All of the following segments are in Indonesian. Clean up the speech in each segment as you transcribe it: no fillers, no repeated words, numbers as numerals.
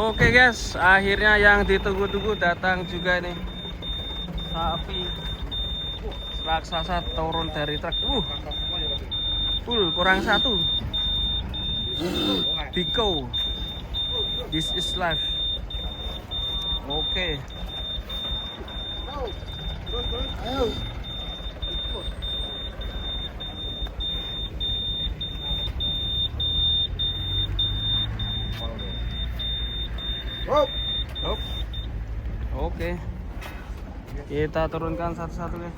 Oke guys, akhirnya yang ditunggu-tunggu datang juga nih. Sapi raksasa turun dari truk. Full kurang satu. Biko. This is life. Oke. Ayo. Hop. Oke. Kita turunkan satu-satu ya.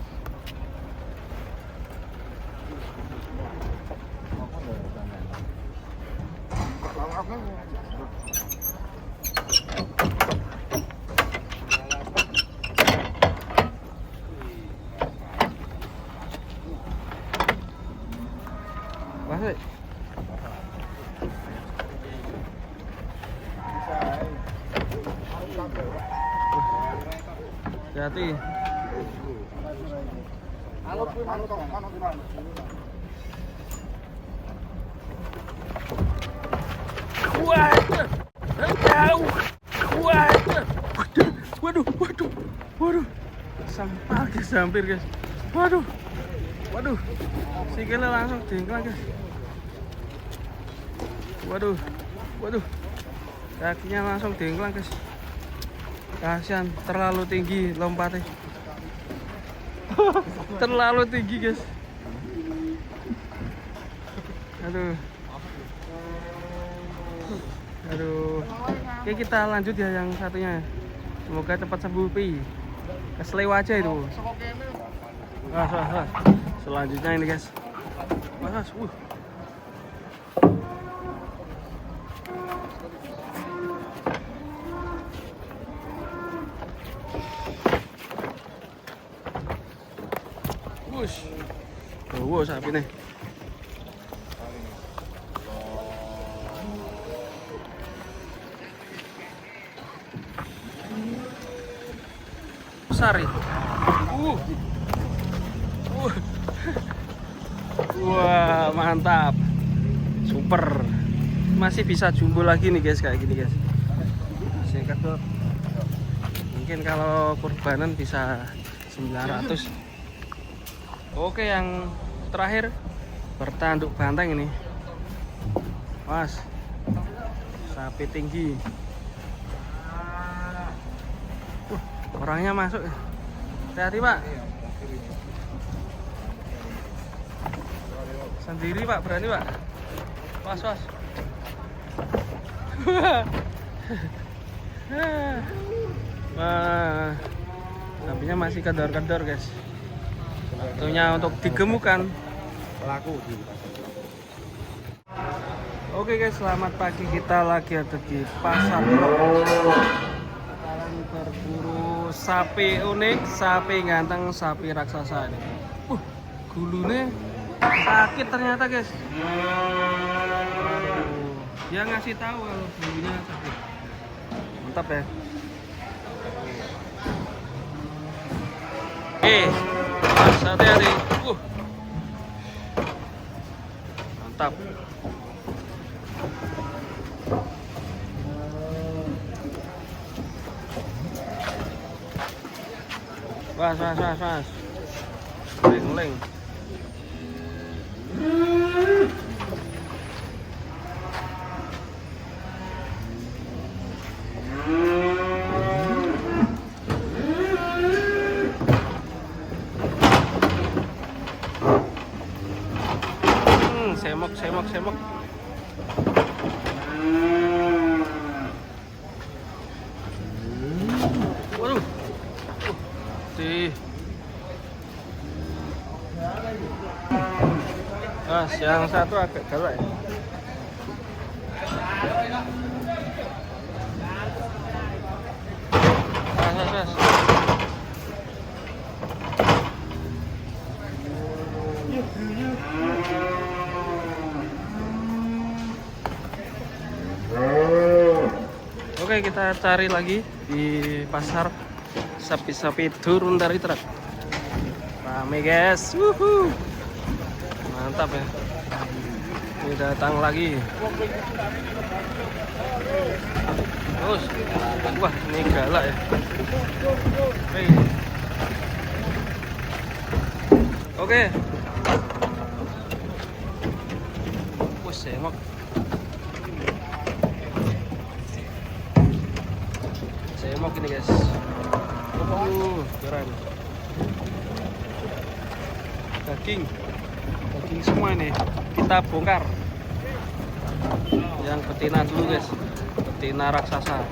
Masuk. Hati. Waduh, sampah guys, hampir guys. Waduh, sikilnya langsung jengklang guys. Waduh, kakinya langsung jengklang guys. Kasihan, terlalu tinggi lompatnya. Terlalu tinggi guys. Aduh. Oke, kita lanjut ya yang satunya. Semoga cepat sembuh pi. Keselew aja itu. Selanjutnya ini guys. Wow, sapi nih. Besar itu. Wah, mantap. Super. Masih bisa jumbo lagi nih guys, kayak gini guys. Masih kedot. Mungkin kalau kurbanan bisa 900. Oke, yang terakhir bertanduk banteng ini. Mas, sapi tinggi. Orangnya masuk. Hati-hati Pak. Sendiri Pak, berani Pak. Was. Wah, sapinya masih kendor-kendor guys. Waktunya untuk digemukkan. Oke guys, selamat pagi. Kita lagi ada di pasar. Sekarang berburu sapi unik, sapi ganteng, sapi raksasa ini. Gulunya sakit ternyata guys. Dia ngasih tahu kalau gulunya sakit. Mantap ya. Hati-hati. Mantap. Was. Leng. Semok. Waduh. Yang satu agak galak ya. Oke, kita cari lagi di pasar sapi-sapi turun dari truk. Rame guys, mantap ya. Ini datang lagi. Terus, wah ini galak ya. Oke. Wes semok. Semok ini guys. Keren. Daging semua ini kita bongkar. Yang betina dulu guys, betina raksasa.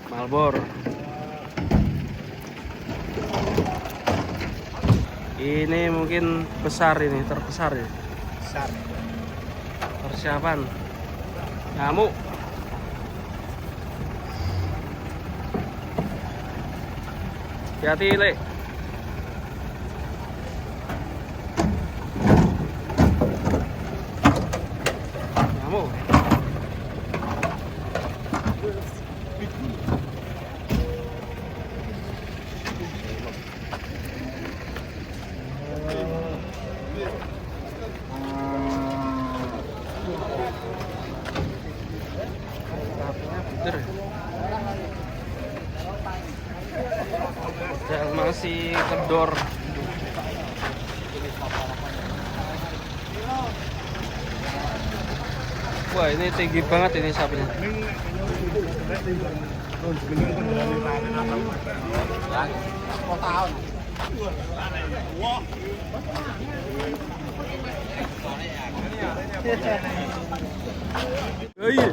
Malbor. Ini mungkin besar, ini terbesar ya. Besar. Persiapan ngamuk. Hati-hati, Le. Ngamuk. Yang masih kendor. Wah ini tinggi banget ini sapinya. Hei.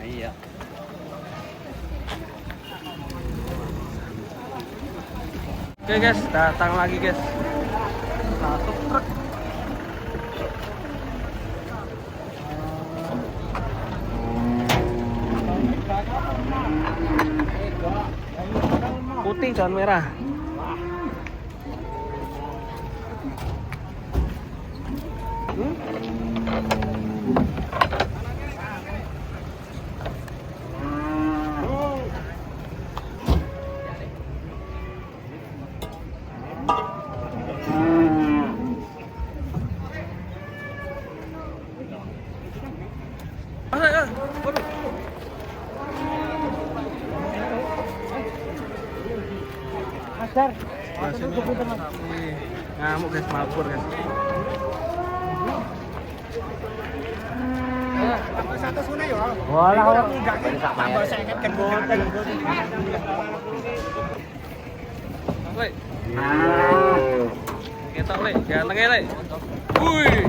Iya. Oke guys, datang lagi guys. Satu truk. Putih dan merah. Ngamuk guys, malbor guys. Ketok Le, ganteng Le. Wih.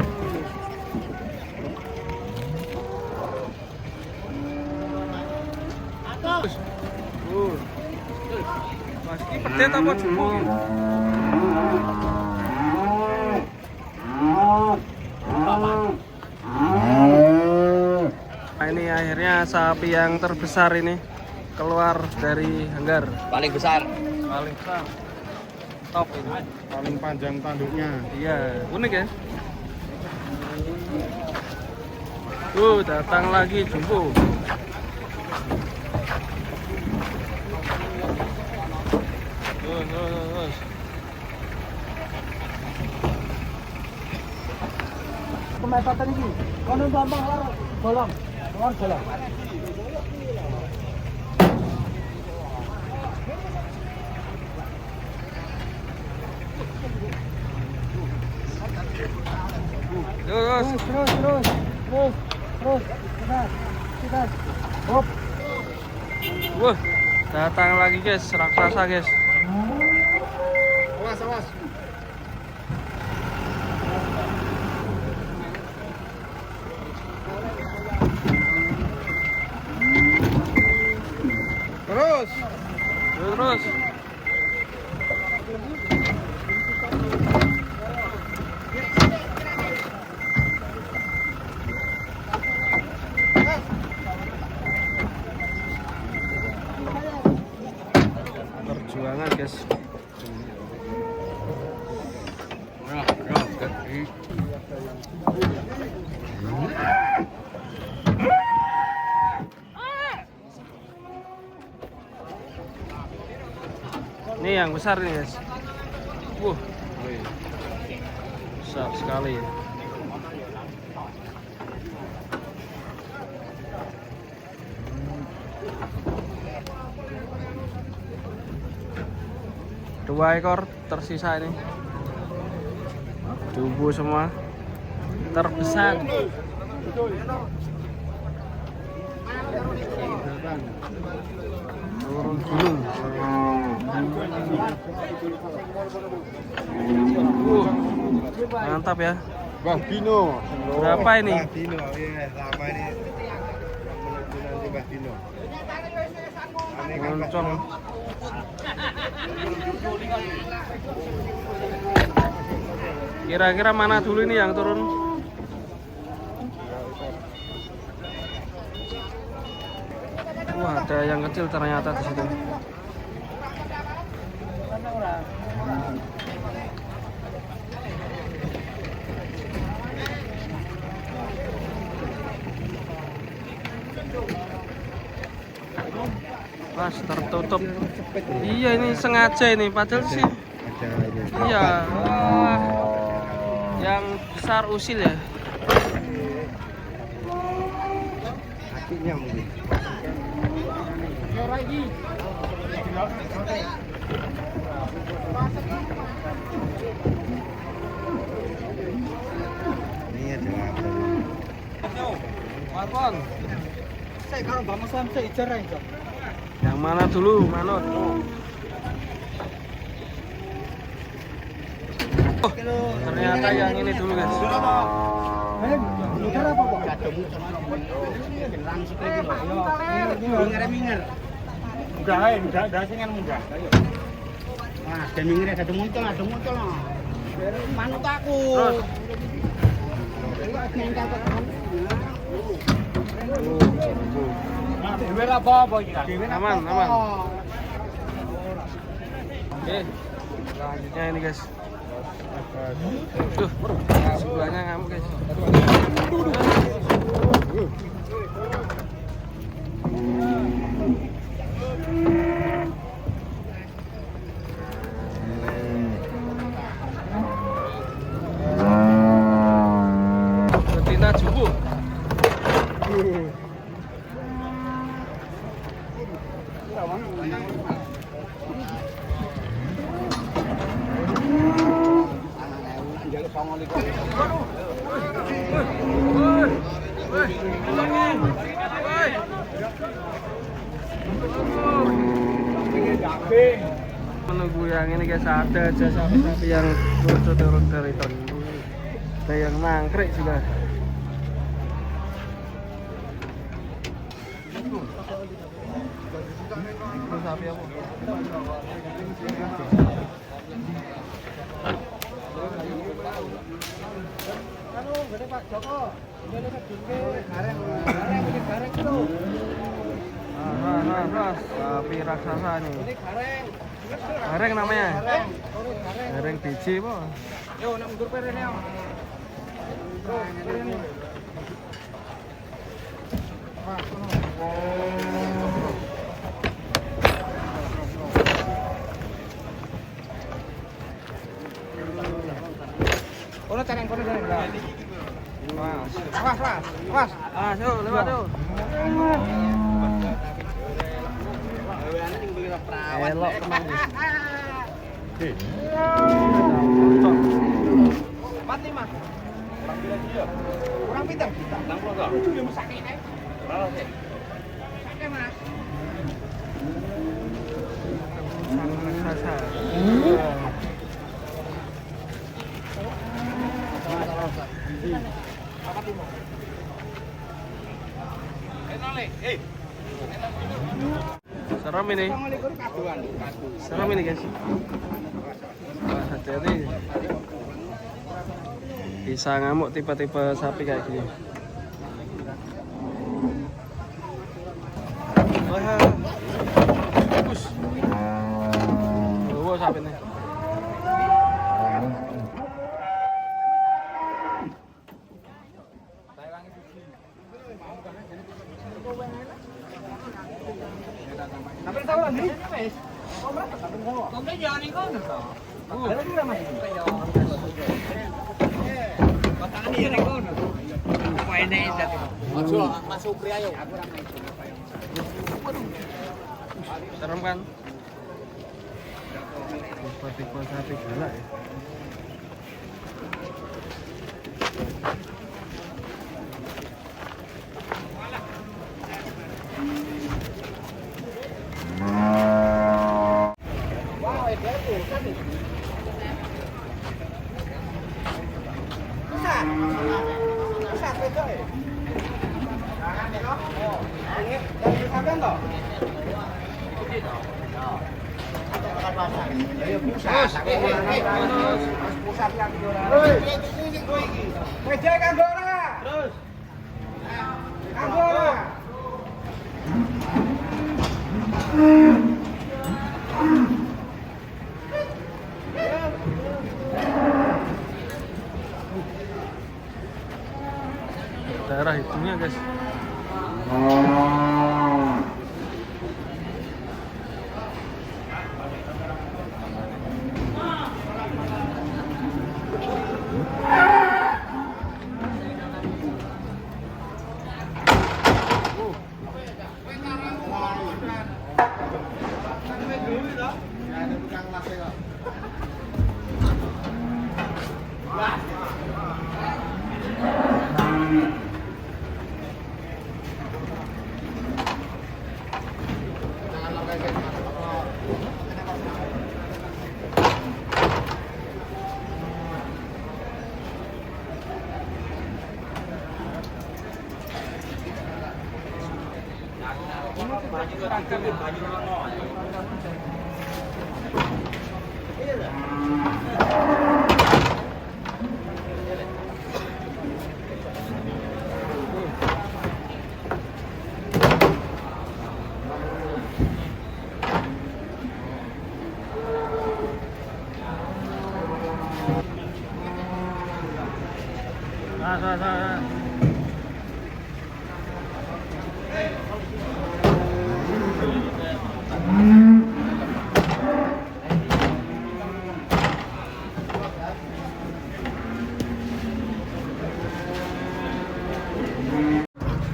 Mas iki pedet apa jumbo iki? Nah, ini akhirnya sapi yang terbesar ini keluar dari hanggar. Paling besar. Top ini. Paling panjang tanduknya. Iya, unik ya. Datang lagi jumbo. Terus. Kemetatan ini, kalau gampang bolong, jalan. Terus, kita, hop. Wah, datang lagi guys, raksasa guys. Awas. Terus. guys. Ini yang besar nih guys. Besar sekali. Dua ekor tersisa ini. Tubuh semua terbesar. Turun gunung. Mantap ya. Bang Dino. Berapa ini? Bang Dino, iya, lama ini. Nanti Bang Dino. Moncong. Kira-kira mana dulu ini yang turun? Wah, ada yang kecil ternyata di situ. Pas tertutup. Iya, ini sengaja ini, padahal sih. Iya. Wah, yang besar usil ya. Kakinya mungkin. Ini ada apa? Saya kalau Bapak Sampe icara itu. Yang mana dulu, Manut? Oh, ternyata yang ini dulu guys. Icara apa Pak? Minger. Udah singan munggah. Wah, ada minger, ada muncul. Manut aku. Terus. Aman. Oke, selanjutnya ini guys. Tuh, sebelahnya ngamuk guys. Betina jubu. Menunggu yang ini guys, ada aja sapi-sapi yang turun dari truk. Ada yang nangkrik juga. Itu sapi apa? Pak Joko, ini gareng itu. Sapi raksasa nih. Ini gareng. Gareng namanya. Gareng biji po. Yo, nak mundur perene yo. Kono careng. Awas. Yuk, lewat yuk. Elok tenang guys. Mati Mas. Kurang pinter. Ujungnya mesake nek. Mesake Mas. Sang raksasa. Serem ini. Serem ini guys. Wah, hati-hati. Bisa ngamuk tipe-tipe sapi kayak gini. Wah. Bagus. sapi ini. Masuk pria yuk. Serem kan? Tipe sapi galak ya. Daerah hidungnya guys.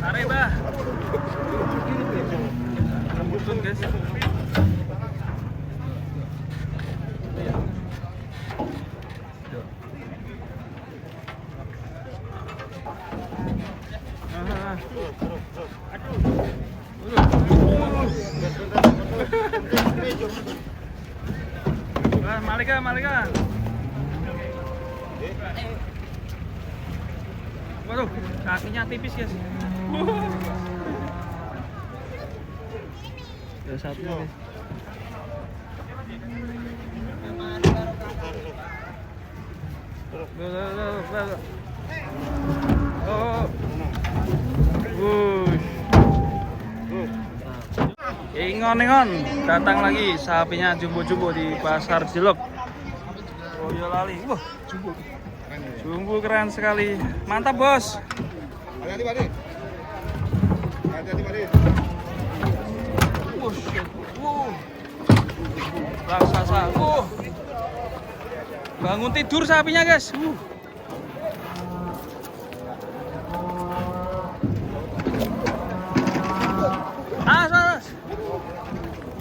Tarik bah. Rembutun guys. Malika. Waduh, kakinya tipis guys. Ya satu guys. Oh. Ingon, datang lagi sapinya jumbo-jumbo di pasar Cilok. Boyolali. Wah, jumbo keren sekali. Mantap, Bos. Hati-hati, Pak. Hati-hati, Pak. Raksasa. Bangun tidur sapinya, guys. Awas.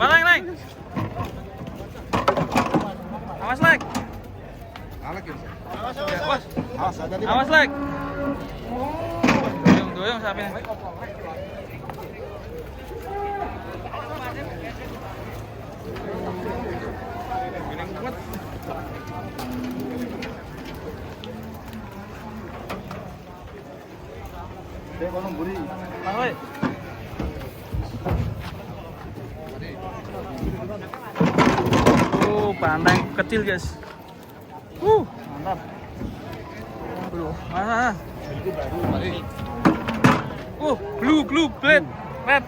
Baleng, Leng. Awas, Lek. Awas, Lek. Doyong sapinya. Giling banget. Dia kono mburi. Oi. Pandang kecil guys. Mantap. Mana? Blue blade red.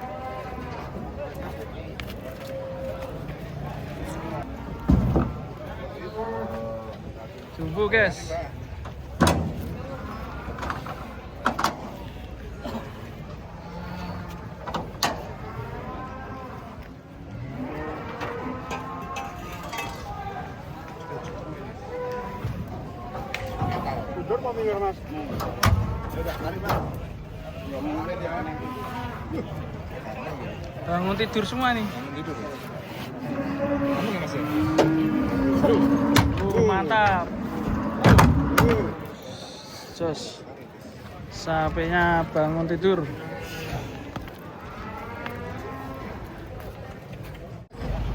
Bumbu guys. Tidur mau minggir mas? Bangun tidur semua nih. Tidur. Mantap. Jos. Sapinya bangun tidur.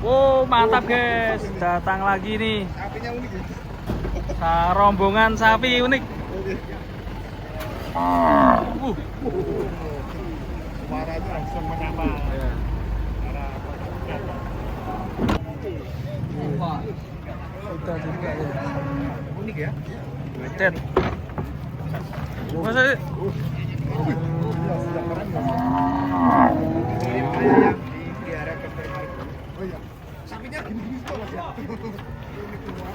Wow, mantap guys. Datang lagi nih. Sapinya unik ya? Rombongan sapi unik. Suaranya langsung menyapa. Ya. Kita juga ya. Unik ya? Ted. Masa Sudah keren ya? Ini yang dipelihara veteriner. Oh iya. Sapinya gini-gini semua mas ya? Unik semua.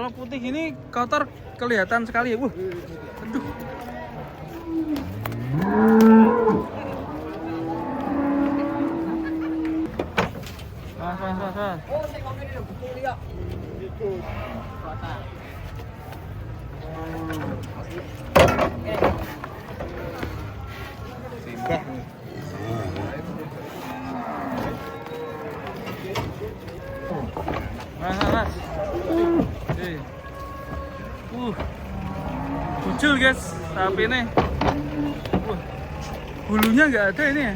kalau putih ini kotor kelihatan sekali ya. Aduh. Mas. Oh, saya ngomongin ini betul ya. Itu. Simbah. Mas. Bujul guys, sapi ini. Bulunya nggak ada ini ya.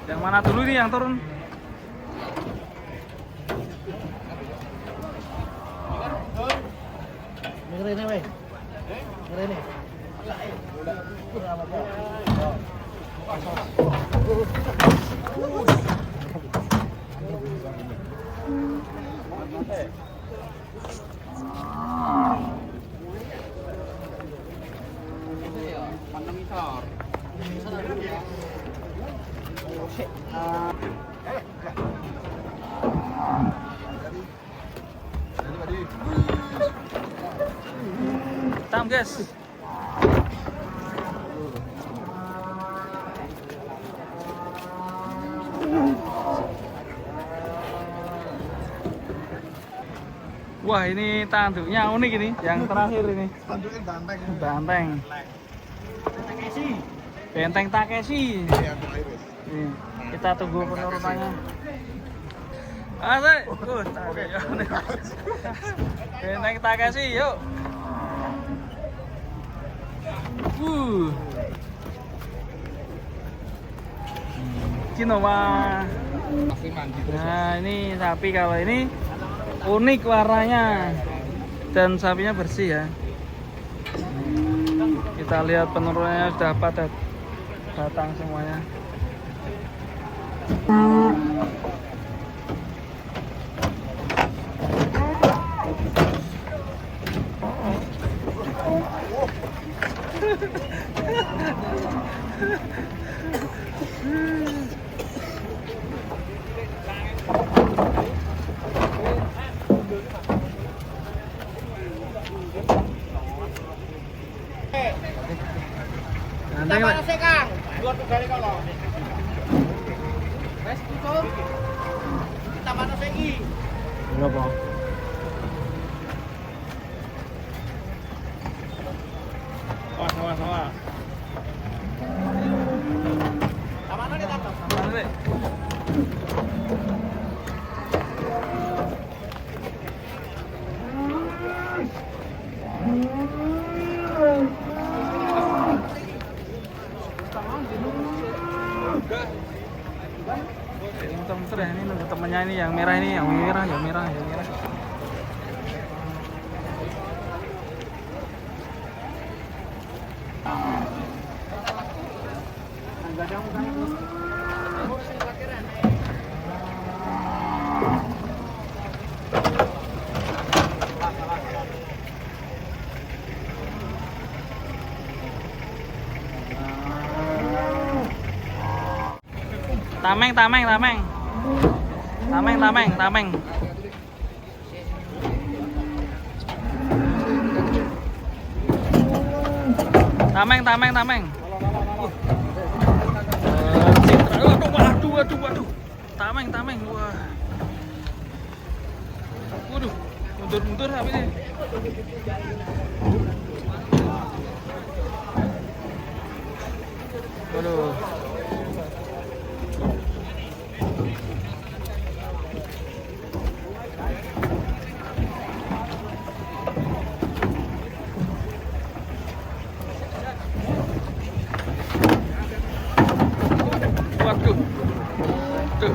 Yang mana dulu nih yang turun? Ngeri weh. Ngeri. Hitam guys. Wah, ini tanduknya unik ini, yang terakhir ini. Tanduknya banteng. Banteng. Benteng Takeshi. Iya, terakhir. Nih, kita tunggu penurunannya. Asik. Benteng Takeshi, yuk. Kinoma. Nah, ini sapi kalau ini unik warnanya dan sapinya bersih ya. Kita lihat penurunannya sudah padat, batang semuanya. Kita mana sih Kang? Dua dari kalau. Wes tutup. Kita mana sih iki? Berapa? Salah. Mana nih Kang? Mana sih? Muter-muter ya ini nunggu. Selanjutnya ini yang merah ini, yang merah. Tameng. Tameng. Waduh. Tameng. Wah. Waduh, mundur tapi ini. Waduh. Waduh. Tuh.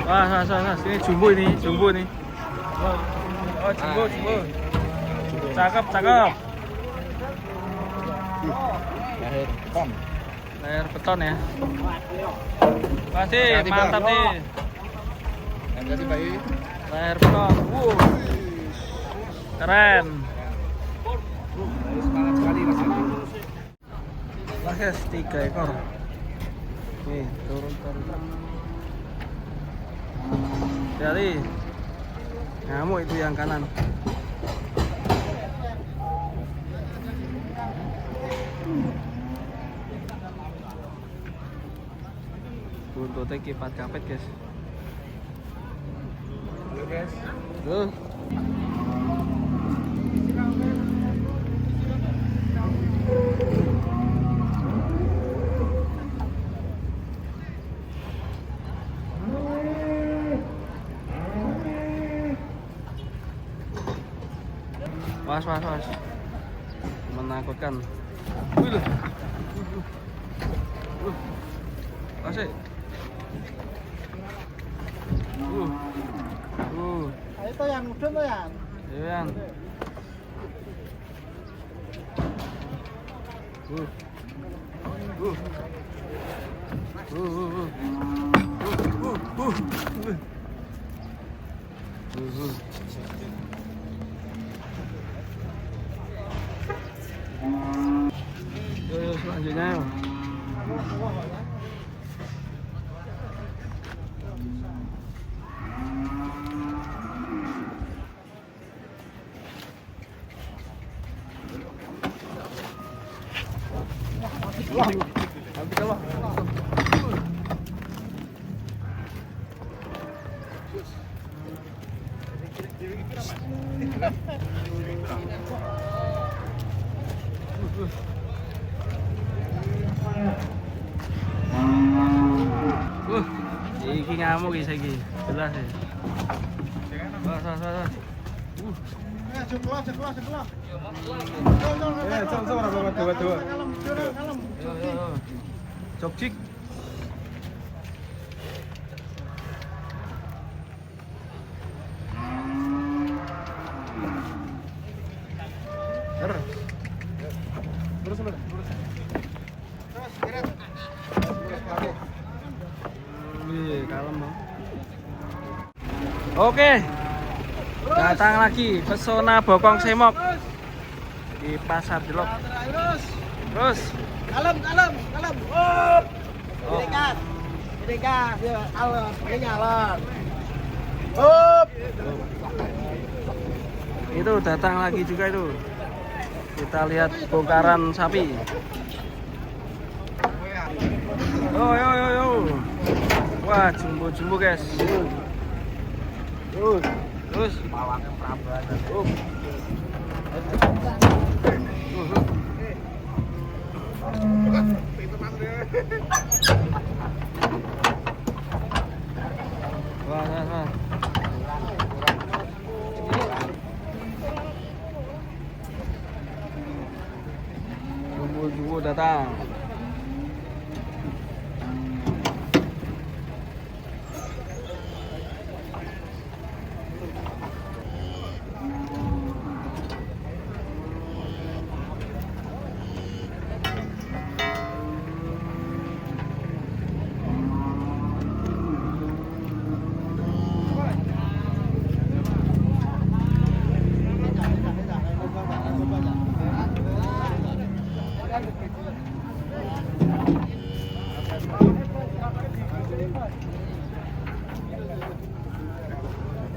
Wah, ini jumbo nih. Oh, jumbo. Cakep. Layar beton ya. Masih mantap nih. Layar beton. Keren. Semangat sekali rasanya. Wah guys, 3 ekor. Nih, turun dari truk. Jadi ngamuk itu yang kanan. Buntutnya kipat kapet guys. Halo guys. Tuh. Was. Menakutkan. Wih. Asik. Itu yang mudun tuh yang. Iya. Yuk, selanjutnya yuk. Iki ngamuk iki iki. Jelas ya. Wah. Sekelah. Dua. Yo. Jogcik. Terus. Kalem bang. Oke, datang lagi pesona bokong semok di pasar Jelok. Terus Kalem. Dekat. Ya, alon. Ini alon. itu datang lagi juga itu. Kita lihat bongkaran sapi. Yo. Wah, jumbo guys. Terus Pawangnya Prabanan. datang.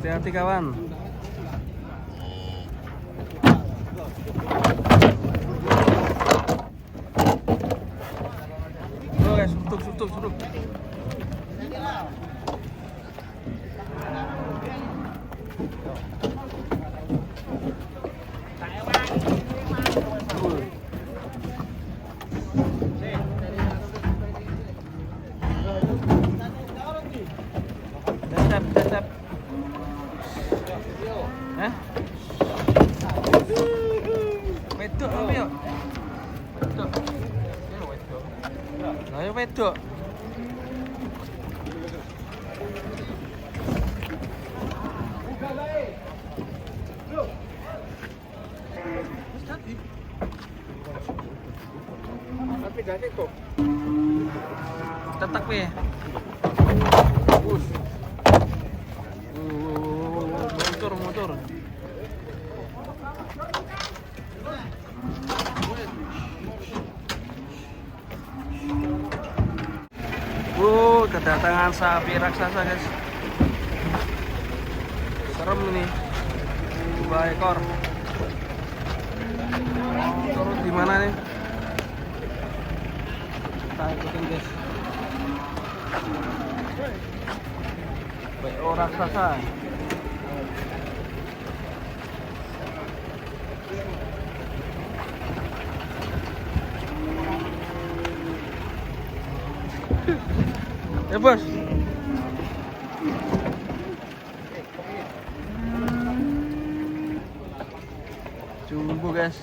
Hati-hati kawan. Oh guys, sutuk. Tetap. Hah? Wedok apa ya? Wedok. Ya wedok. Lah ya wedok. Tapi dadi kok. Tetek ya. Motor. Kedatangan sapi raksasa guys. Serem ini. 2 ekor. Turun di mana nih? Kita ikutin guys. BO raksasa. Ya bos. Jumbo guys.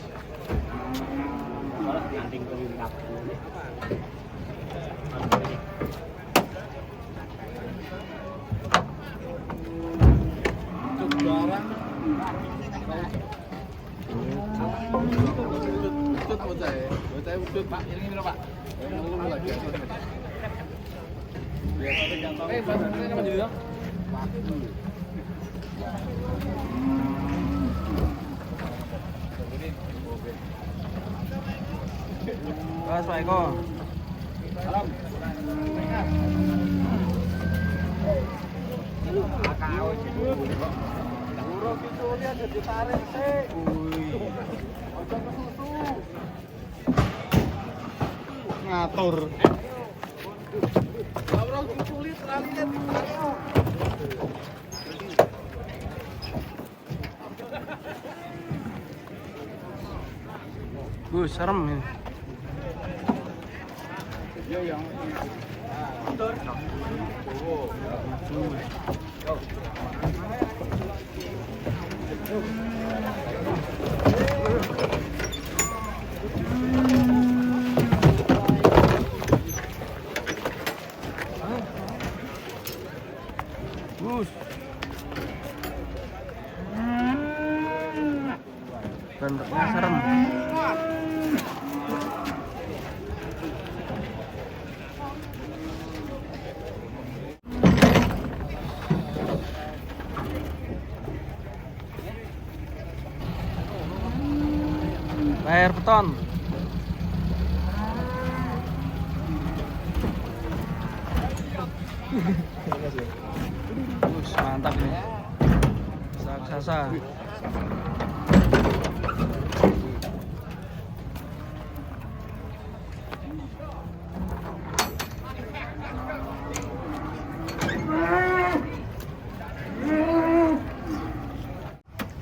Mas Pak Eko. Ngatur. Serem ini. Bentuknya serem. Air beton. Mantap nih. Raksasa.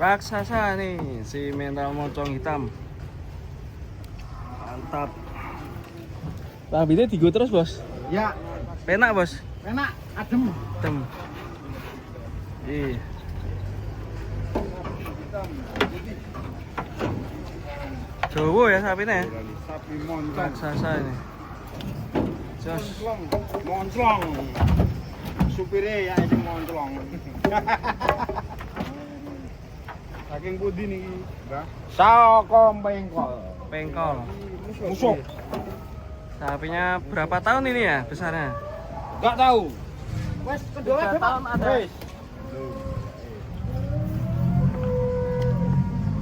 Raksasa nih, si mental mocong hitam. Mantap. Rambutnya digo terus bos? Ya. Penak bos? Enak, adem. Adem. Ih. Jowo ya sapinya ya. Sapi moncong. Raksasa ini. Jos. Moncong. Supirnya ya ini moncong. Saking pundi niki, Mbah? Saka Pengkol. Pengkol. Musuk. Sapinya berapa tahun ini ya besarnya? Enggak tahu. Wes kedua 3 tahun ada. Wes.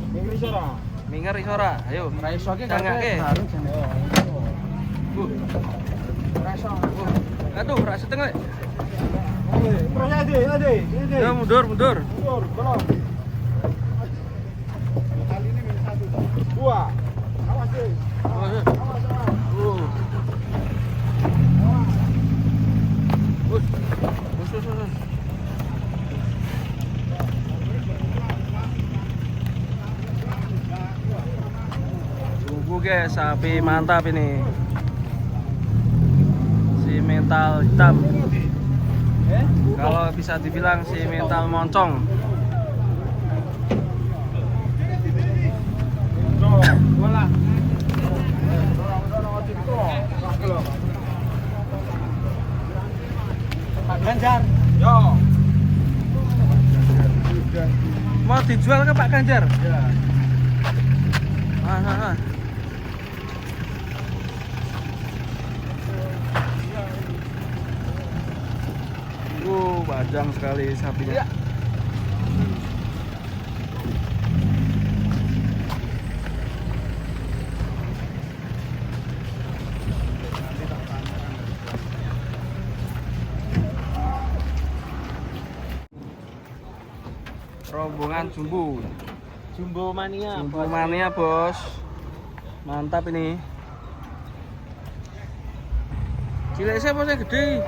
Minggu sore. Minger isora. Ayo. Raiso ki Jangake. baru jane. Raiso. Aduh, rak setengah. Terus ade. Ya mundur. Mundur, tolong. Kali ini minus 1. Dua. Awas deh. Awas. Us. Tunggu guys, sapi mantap ini. Si mental hitam. Kalau bisa dibilang si mental moncong. Ganjar. Yo. Mau dijual ke Pak Ganjar? Ya. Ah. Panjang sekali sapinya. Rombongan Jumbo mania bos, mantap ini. Cilik saya bosnya gede.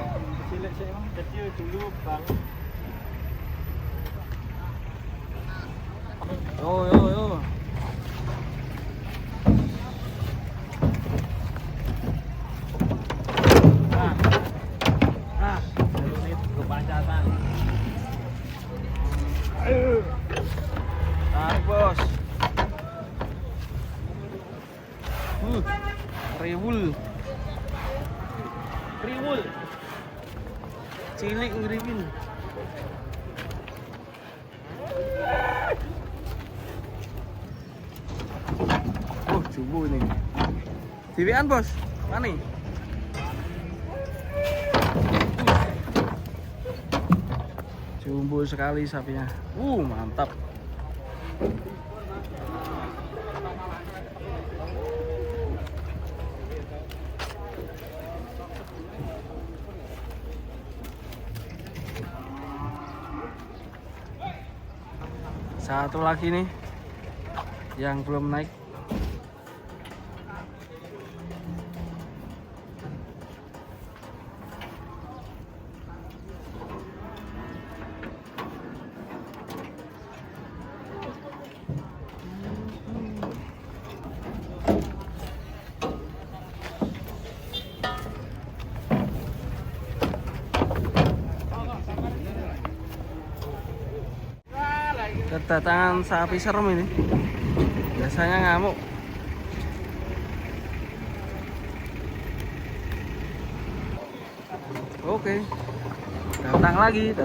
Cilik sih emang kecil dulu bang. Yo. Unit kepancatan. Tarik bos. Riwul. Cilik ngirimin. Jumbo ini. Diwian bos, mana? Jumbo sekali sapinya. Mantap. Satu lagi nih yang belum naik. Kedatangan sapi serem ini. Biasanya ngamuk. Oke. Datang lagi.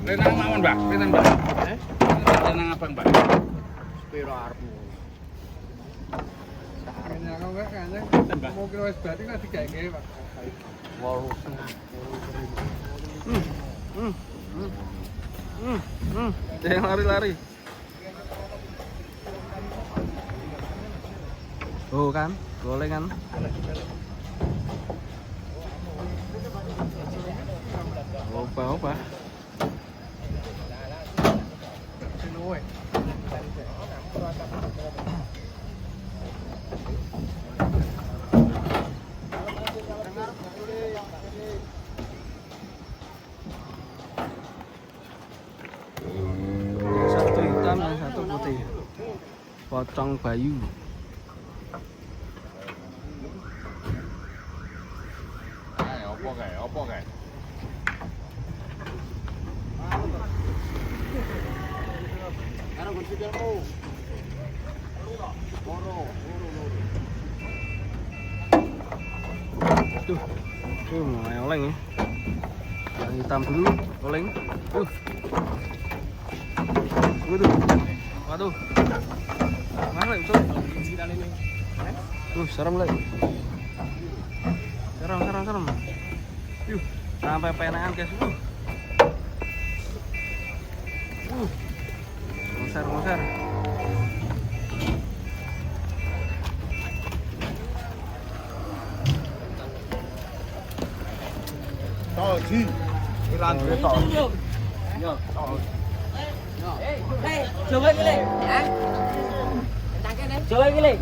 Renang mawon, Mbak. Renang abang, Mbak. Piro arepmu? Renang kok kayaknya mau kira wis berarti kan digawe, Pak. Wow. Jangan lari-lari. Oh kan, boleh kan? Opa. Satu hitam, yang satu putih. Pocong Bayu. Opo kayak. Sekarang kunci demo. Tuh mulai oleng ya. Yang hitam dulu, oleng. Waduh. Mana itu? Serem lagi. Serem. Sampai penaan guys. Moser. Toji. Ilan beto. Yo. Coba gini, ya. Coba gini.